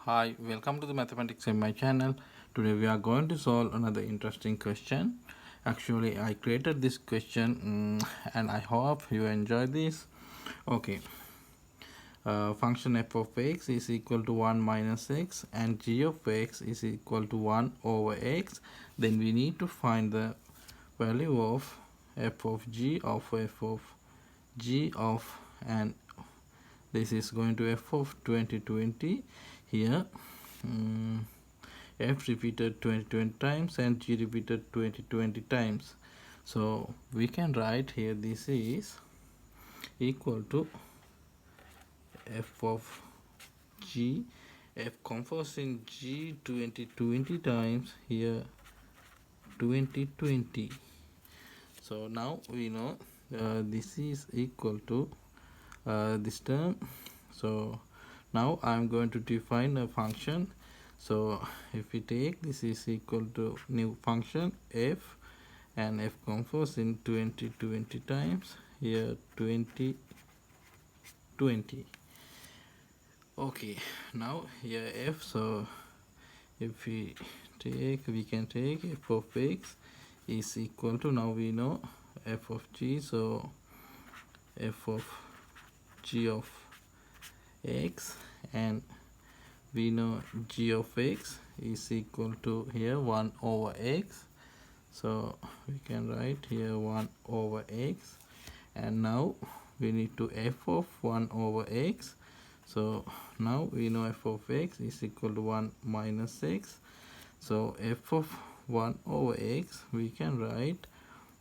Hi, welcome to the mathematics in my channel. Today we are going to solve another interesting question. Actually, I created this question and I hope you enjoy this. Okay, function f of x is equal to 1 minus x and g of x is equal to 1 over x. Then we need to find the value of f of g of and this is going to f of 2020 here. F repeated 20 times and g repeated 20 times, so we can write here this is equal to f of g. F converts in g 20 times here 20. So now we know this is equal to this term. So now I'm going to define a function. So if we take this is equal to new function f, and f converts in 20 times here 20. Okay, now here f, so if we can take f of x is equal to, now we know f of g, so f of g of x, and we know g of x is equal to here 1 over x, so we can write here 1 over x, and now we need to f of 1 over x. So now we know f of x is equal to 1 minus x, so f of 1 over x we can write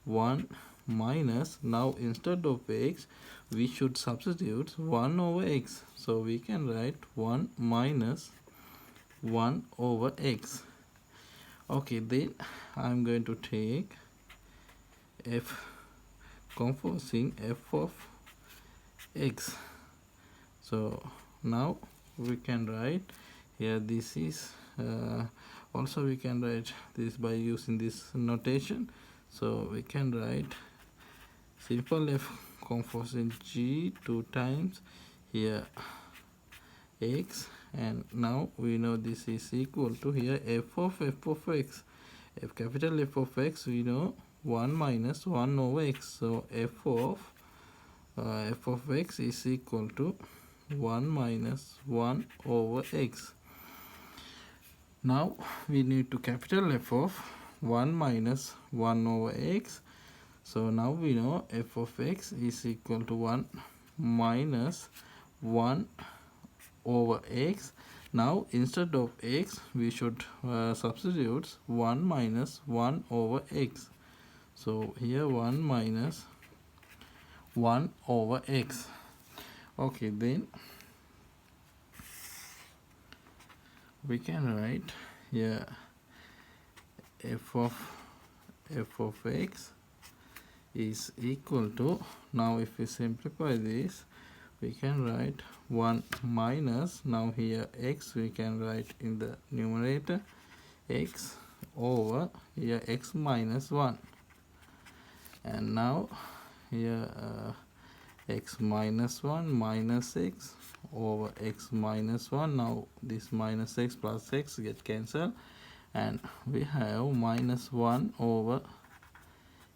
1 minus, now instead of x we should substitute 1 over x, so we can write 1 minus 1 over x. Okay, then I'm going to take f converting f of x, so now we can write here this is also we can write this by using this notation, so we can write simple f converting g 2 times here x, and now we know this is equal to here f of x, f capital F of x we know 1 minus 1 over x, so f of x is equal to 1 minus 1 over x. Now we need to capital F of 1 minus 1 over x, so now we know f of x is equal to 1 minus 1 over x. Now instead of x we should substitute 1 minus 1 over x, so here 1 minus 1 over x. Okay, then we can write here f of x is equal to, now if we simplify this we can write 1 minus, now here x we can write in the numerator x over here x minus 1, and now here x minus 1 minus x over x minus 1, now this minus x plus x get cancelled and we have minus 1 over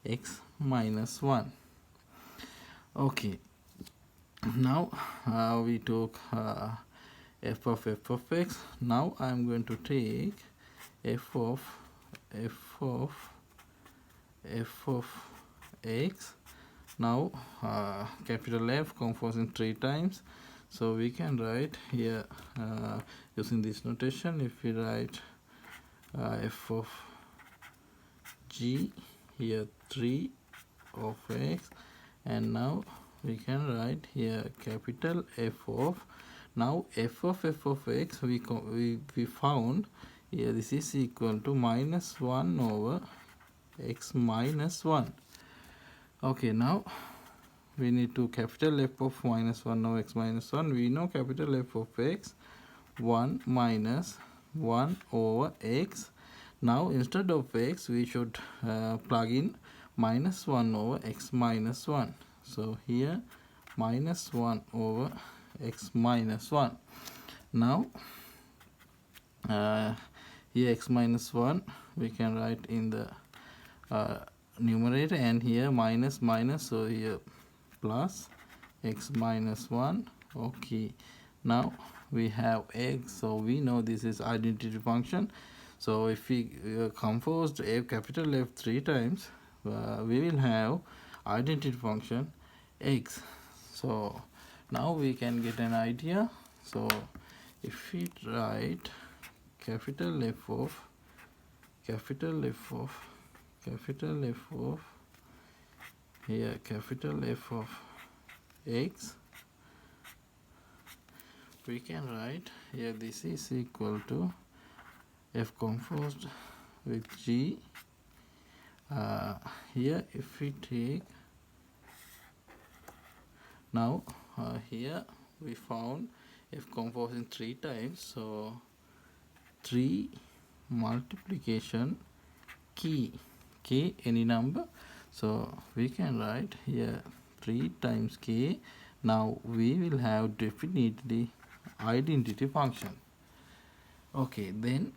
x minus 1. Okay, now we took f of x. Now I'm going to take f of x. Now capital F converts in 3 times, so we can write here using this notation. If we write f of g here 3 of x, and now we can write here capital F of, now f of x we found here this is equal to minus 1 over x minus 1. Okay, now we need to capital F of minus 1 over x minus 1. We know capital F of x 1 minus 1 over x. Now instead of x we should plug in minus 1 over x minus 1, so here minus 1 over x minus 1. Now here x minus 1 we can write in the numerator, and here minus minus, so here plus x minus 1. Okay, now we have x, so we know this is identity function. So if we compose a capital F 3 times, we will have identity function x. So now we can get an idea. So if we write capital F of capital F of capital F of here capital F of x, we can write here this is equal to f composed with g. Here if we take now here we found f composed in 3 times, so 3 multiplication k any number, so we can write here 3 times k. Now we will have definitely identity function. Okay, then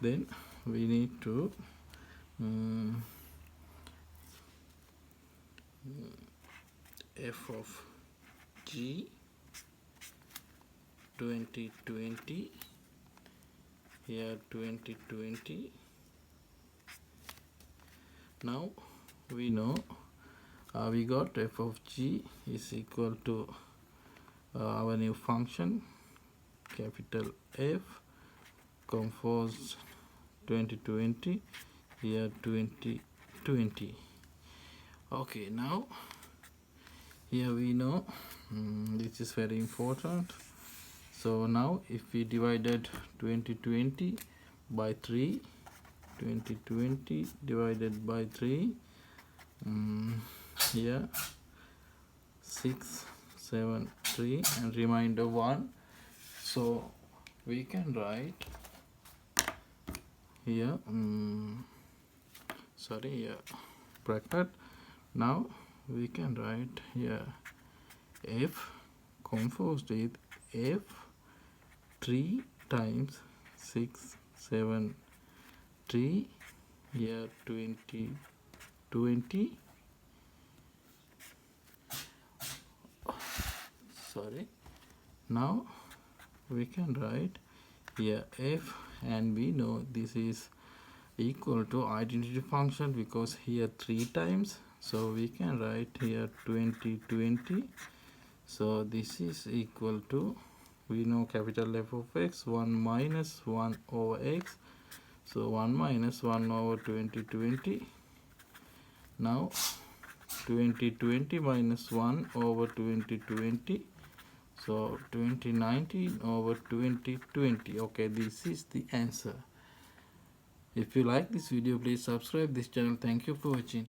then we need to f of g 2020, here 2020. Now we know we got f of g is equal to our new function capital F composed 2020, here 2020. Okay, now here we know this is very important. So now if we divided 2020 by 3, 2020 divided by 3, here 6 7 3 and remainder 1, so we can write here here bracket. Now we can write here f composed with f 3 times 6 7 3, here 2020. Now we can write here f, and we know this is equal to identity function because here 3 times, so we can write here 2020. So this is equal to, we know capital F of x 1 minus 1 over x, so 1 minus 1 over 2020. Now 2020 minus 1 over 2020, so 2019 over 2020. Okay, this is the answer. If you like this video, please subscribe this channel. Thank you for watching.